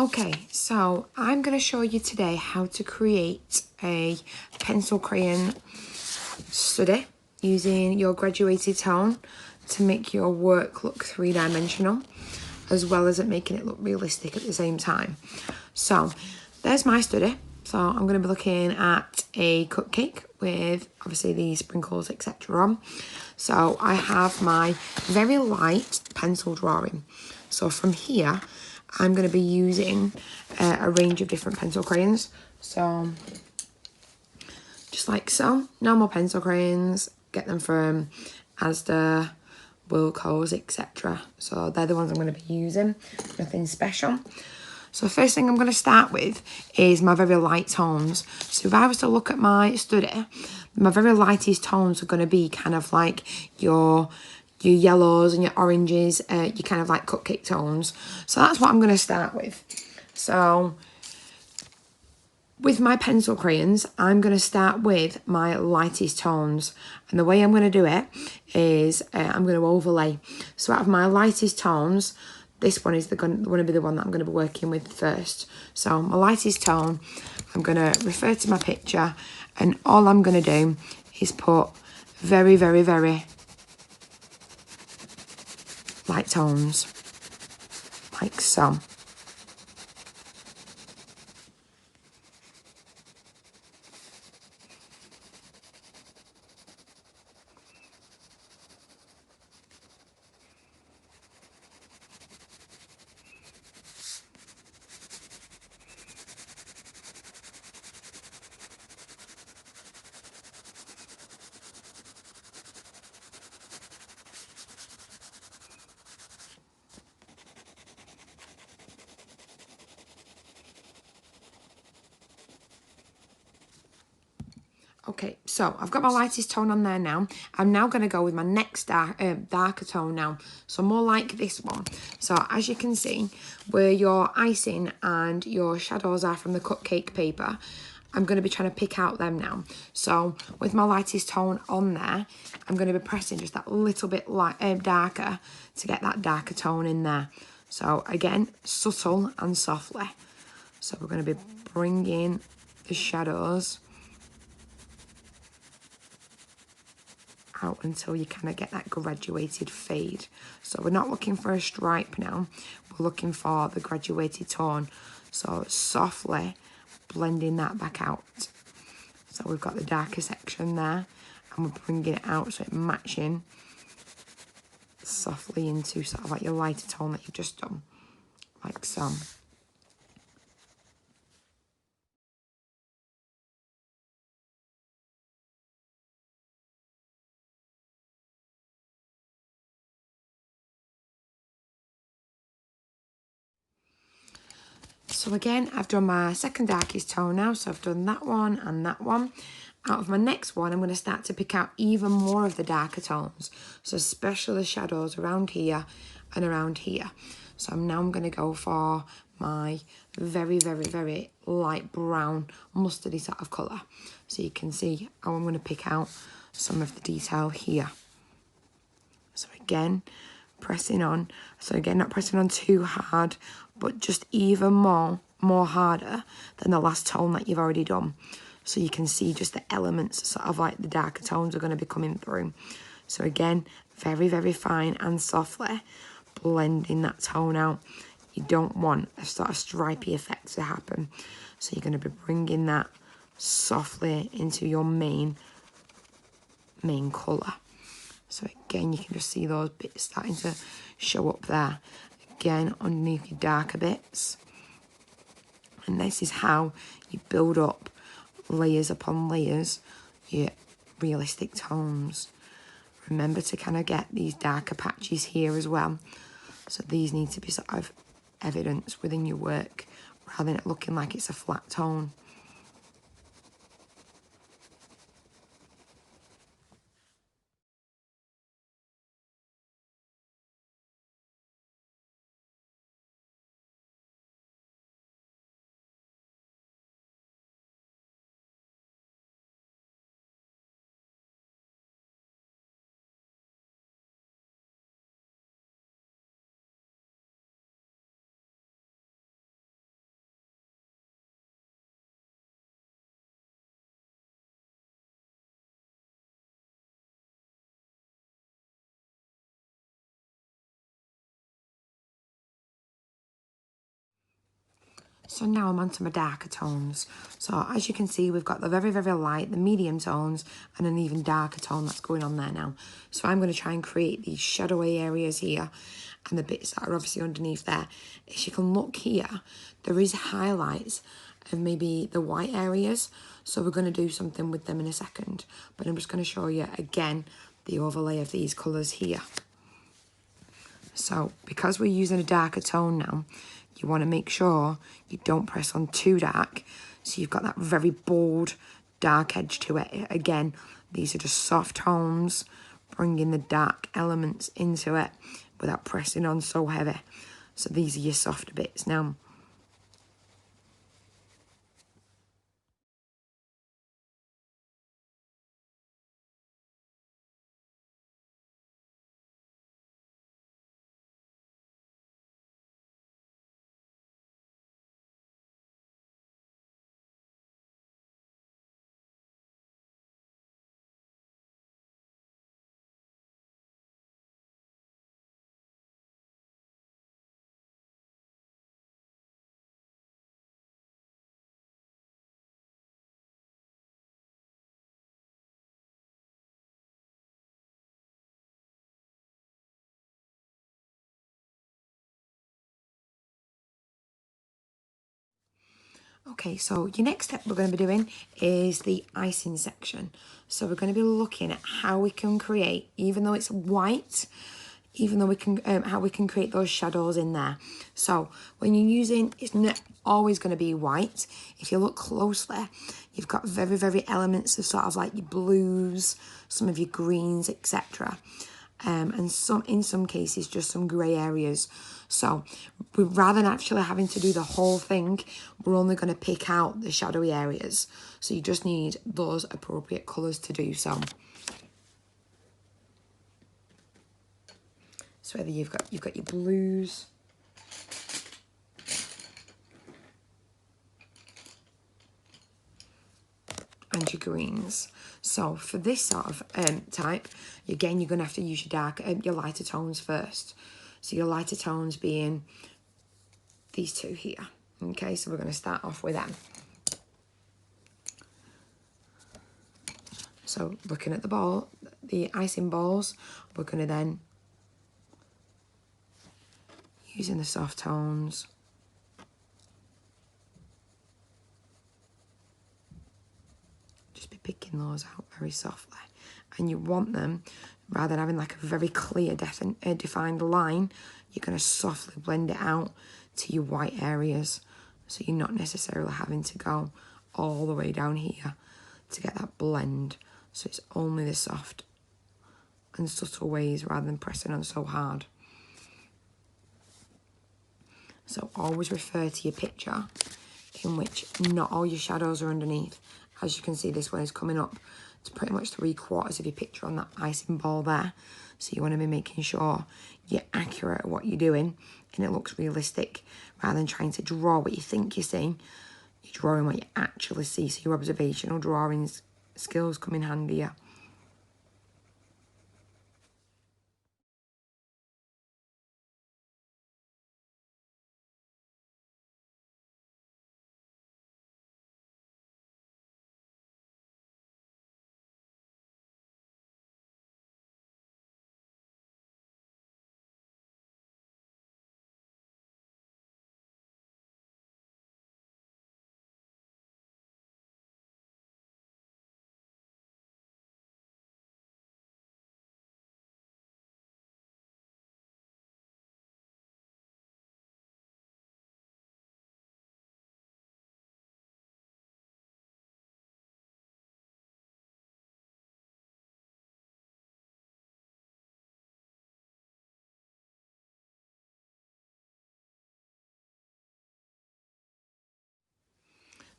Okay, so I'm going to show you today how to create a pencil crayon study using your graduated tone to make your work look three-dimensional, as well as it making it look realistic at the same time. So there's my study. So I'm going to be looking at a cupcake with obviously the sprinkles, etc. on. So I have my very light pencil drawing. So from here, I'm going to be using a range of different pencil crayons. So just like so, normal pencil crayons, get them from Asda, Wilko's, etc. So they're the ones I'm going to be using, nothing special. So the first thing I'm going to start with is my very light tones. So if I was to look at my study, my very lightest tones are going to be kind of like your yellows and your oranges, your kind of like cupcake tones. So that's what I'm going to start with. So with my pencil crayons, I'm going to start with my lightest tones. And the way I'm going to do it is I'm going to overlay. So out of my lightest tones, this one is going to be the one that I'm going to be working with first. So my lightest tone, I'm going to refer to my picture, and all I'm going to do is put very, very, very light tones, like so. Okay, so I've got my lightest tone on there now. I'm now going to go with my next darker tone now. So more like this one. So as you can see, where your icing and your shadows are from the cupcake paper, I'm going to be trying to pick out them now. So with my lightest tone on there, I'm going to be pressing just that little bit darker to get that darker tone in there. So again, subtle and softly. So we're going to be bringing the shadows out until you kind of get that graduated fade. So we're not looking for a stripe now, we're looking for the graduated tone. So softly blending that back out. So we've got the darker section there, and we're bringing it out so it's matching softly into sort of like your lighter tone that you've just done, like so. So again, I've done my second darkest tone now, so I've done that one and that one. Out of my next one, I'm going to start to pick out even more of the darker tones, so especially the shadows around here and around here. So I'm going to go for my very, very, very light brown mustardy sort of colour. So you can see how I'm going to pick out some of the detail here. So again, pressing on. So again, not pressing on too hard, but just even more harder than the last tone that you've already done. So you can see just the elements, sort of like the darker tones are going to be coming through. So again, very, very fine and softly blending that tone out. You don't want a sort of stripy effect to happen. So you're going to be bringing that softly into your main colour. So again, you can just see those bits starting to show up there. Again, underneath your darker bits. And this is how you build up layers upon layers, your realistic tones. Remember to kind of get these darker patches here as well. So these need to be sort of evidence within your work rather than it looking like it's a flat tone. So now I'm onto my darker tones. So as you can see, we've got the very, very light, the medium tones, and an even darker tone that's going on there now. So I'm going to try and create these shadowy areas here and the bits that are obviously underneath there. As you can look here, there is highlights of maybe the white areas. So we're going to do something with them in a second. But I'm just going to show you again the overlay of these colours here. So because we're using a darker tone now, you want to make sure you don't press on too dark. So you've got that very bold, dark edge to it. Again, these are just soft tones, bringing the dark elements into it without pressing on so heavy. So these are your softer bits now. Okay, so your next step we're going to be doing is the icing section. So we're going to be looking at how we can create, even though it's white, even though we can, how we can create those shadows in there. So when you're using, it's not always going to be white. If you look closely, you've got very, very elements of sort of like your blues, some of your greens, etc. And some, in some cases, just some grey areas. So rather than actually having to do the whole thing, we're only going to pick out the shadowy areas. So you just need those appropriate colours to do so. So whether you've got your blues, and your greens. So for this sort of type, again, you're going to have to use your lighter tones first. So your lighter tones being these two here. Okay, so we're going to start off with them. So looking at the icing balls, we're going to then, using the soft tones, just be picking those out very softly. And you want them, rather than having like a very clear defined line, you're going to softly blend it out to your white areas. So you're not necessarily having to go all the way down here to get that blend. So it's only the soft and subtle ways rather than pressing on so hard. So always refer to your picture in which not all your shadows are underneath. As you can see, this one is coming up to pretty much 3/4 of your picture on that icing ball there. So you want to be making sure you're accurate at what you're doing and it looks realistic, rather than trying to draw what you think you're seeing. You're drawing what you actually see, so your observational drawing skills come in handy here.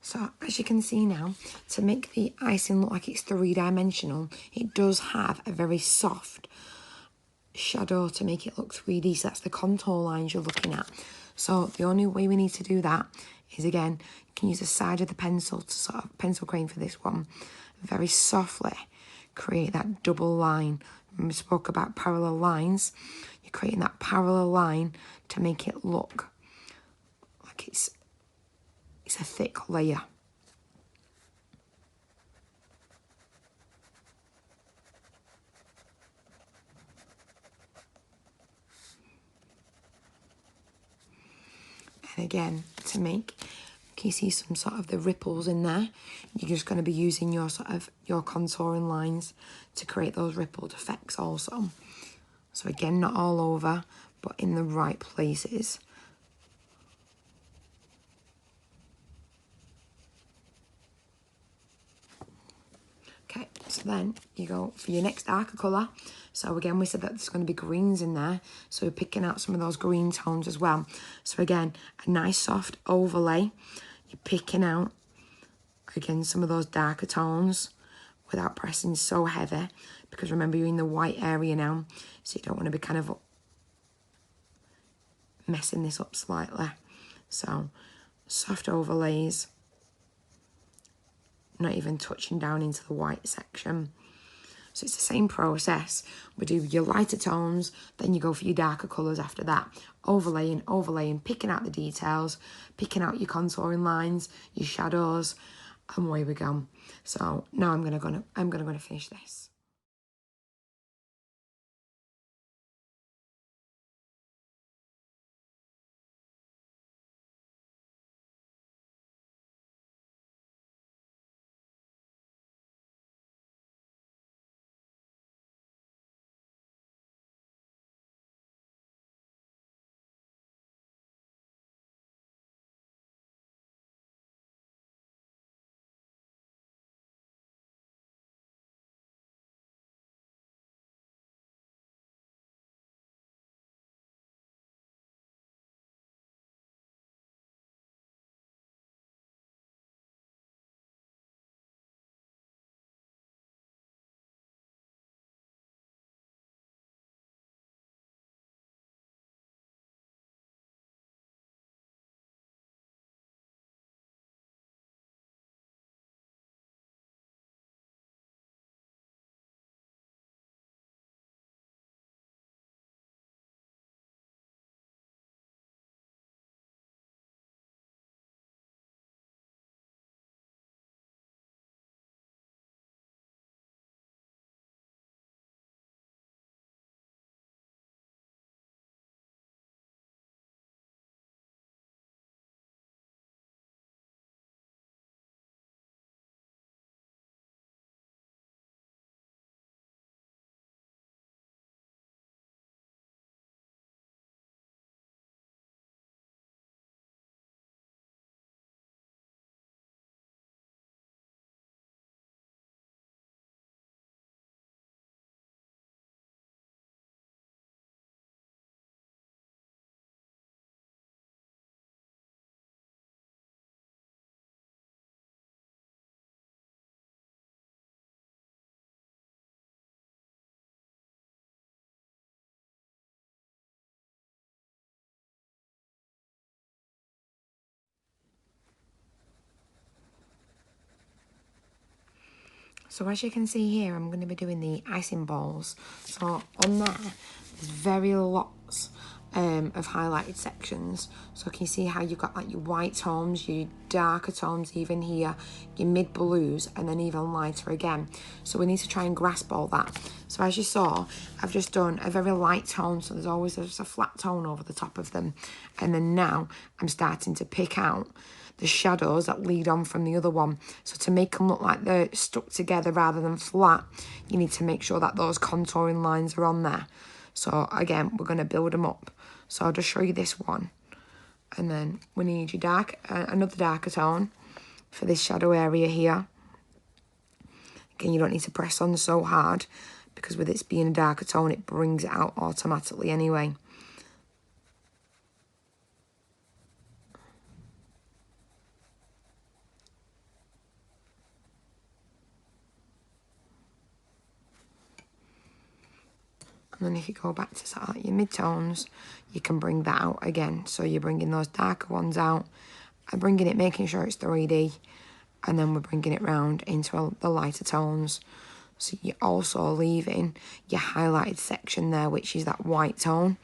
So as you can see now, to make the icing look like it's three-dimensional, it does have a very soft shadow to make it look 3D. So that's the contour lines you're looking at. So the only way we need to do that is, again, you can use the side of the pencil to sort of pencil crane for this one, very softly create that double line. When we spoke about parallel lines, you're creating that parallel line to make it look like it's it's a thick layer. And again, to make, can you see some sort of the ripples in there? You're just going to be using your sort of your contouring lines to create those rippled effects also. So again, not all over, but in the right places. Okay, so then you go for your next darker colour. So again, we said that there's going to be greens in there. So we're picking out some of those green tones as well. So again, a nice soft overlay. You're picking out, again, some of those darker tones without pressing so heavy. Because remember, you're in the white area now. So you don't want to be kind of messing this up slightly. So soft overlays. Not even touching down into the white section. So it's the same process. We do your lighter tones, then you go for your darker colours after that. Overlaying, overlaying, picking out the details, picking out your contouring lines, your shadows, and away we go. So now I'm gonna finish this. So as you can see here, I'm going to be doing the icing balls. So on there, there's very lots of highlighted sections. So can you see how you've got like your white tones, your darker tones even here, your mid blues, and then even lighter again. So we need to try and grasp all that. So as you saw, I've just done a very light tone, so there's always just a flat tone over the top of them. And then now I'm starting to pick out the shadows that lead on from the other one. So to make them look like they're stuck together rather than flat, you need to make sure that those contouring lines are on there. So again, we're going to build them up. So I'll just show you this one. And then we need your another darker tone for this shadow area here. Again, you don't need to press on so hard because with it being a darker tone, it brings it out automatically anyway. And then if you go back to sort of like your mid-tones, you can bring that out again. So you're bringing those darker ones out and bringing it, making sure it's 3D. And then we're bringing it round into the lighter tones. So you're also leaving your highlighted section there, which is that white tone.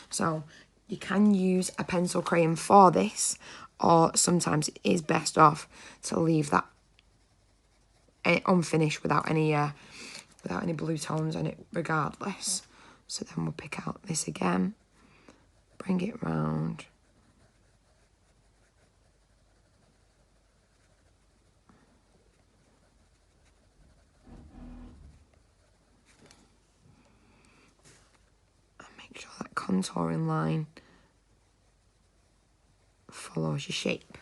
So you can use a pencil crayon for this, or sometimes it is best off to leave that unfinished without any blue tones on it regardless. So then we'll pick out this again, bring it round. And make sure that contouring line follows your shape.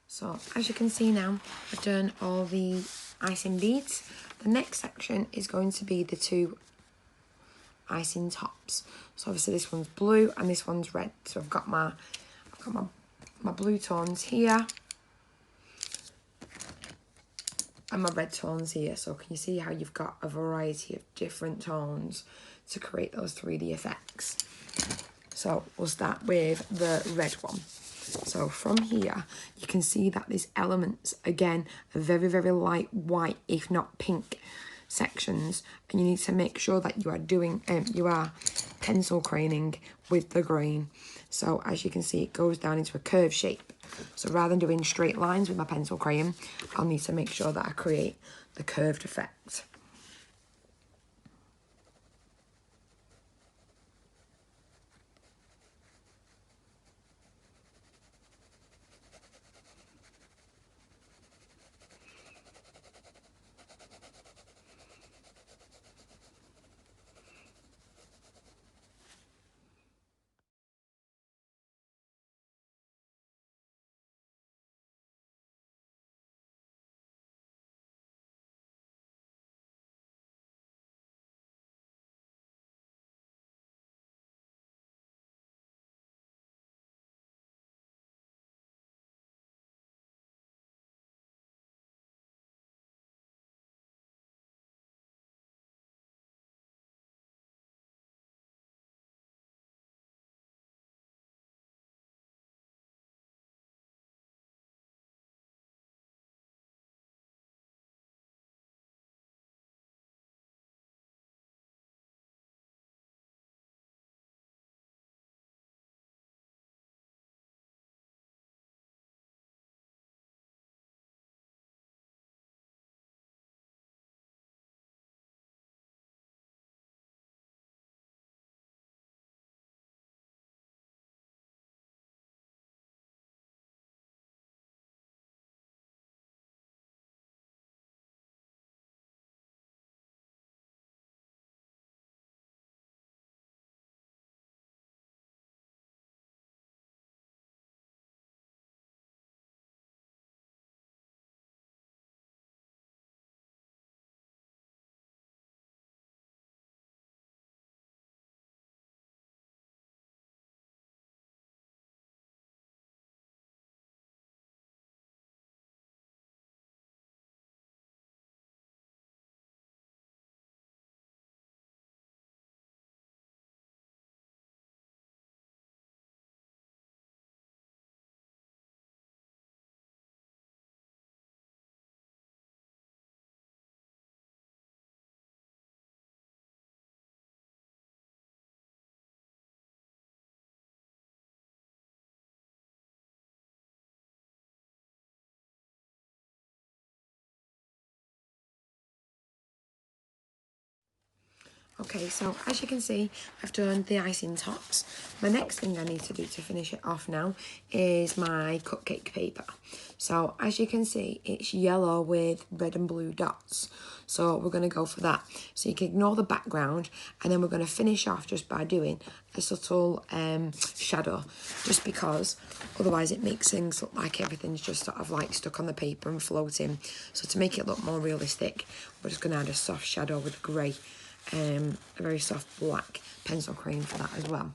So as you can see now, I've done all the icing beads. The next section is going to be the two icing tops. So obviously this one's blue and this one's red. So I've got my blue tones here and my red tones here. So can you see how you've got a variety of different tones to create those 3D effects? So we'll start with the red one. So from here, you can see that these elements, again, are very, very light white, if not pink sections. And you need to make sure that you are doing, you are pencil crayoning with the green. So as you can see, it goes down into a curved shape. So rather than doing straight lines with my pencil crayon, I'll need to make sure that I create the curved effect. Okay, so as you can see, I've done the icing tops. My next thing I need to do to finish it off now is my cupcake paper. So as you can see, it's yellow with red and blue dots. So we're going to go for that. So you can ignore the background, and then we're going to finish off just by doing a subtle shadow, just because otherwise it makes things look like everything's just sort of like stuck on the paper and floating. So to make it look more realistic, we're just going to add a soft shadow with grey. A very soft black pencil crayon for that as well.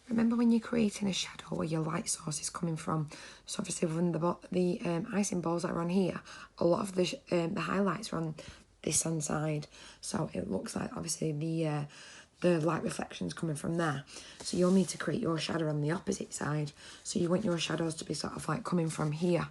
Remember when you're creating a shadow where your light source is coming from? So obviously when the icing balls that are on here, a lot of the highlights are on this hand side. So it looks like obviously the light reflections coming from there. So you'll need to create your shadow on the opposite side. So you want your shadows to be sort of like coming from here.